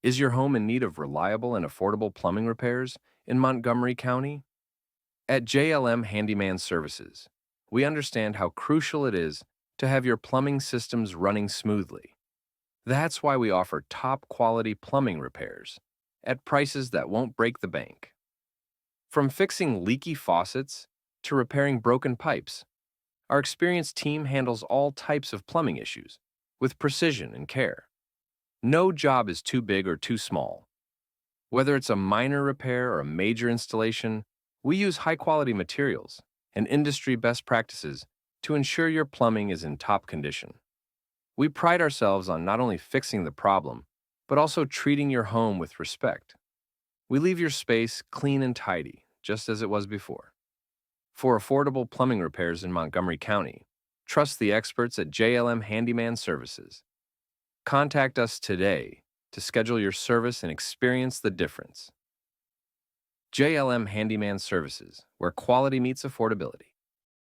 Is your home in need of reliable and affordable plumbing repairs in Montgomery County? At JLM Handyman Services, we understand how crucial it is to have your plumbing systems running smoothly. That's why we offer top quality plumbing repairs at prices that won't break the bank. From fixing leaky faucets to repairing broken pipes, our experienced team handles all types of plumbing issues with precision and care. No job is too big or too small. Whether it's a minor repair or a major installation, we use high-quality materials and industry best practices to ensure your plumbing is in top condition. We pride ourselves on not only fixing the problem, but also treating your home with respect. We leave your space clean and tidy, just as it was before. For affordable plumbing repairs in Montgomery County, trust the experts at JLM Handyman Services. Contact us today to schedule your service and experience the difference. JLM Handyman Services, where quality meets affordability.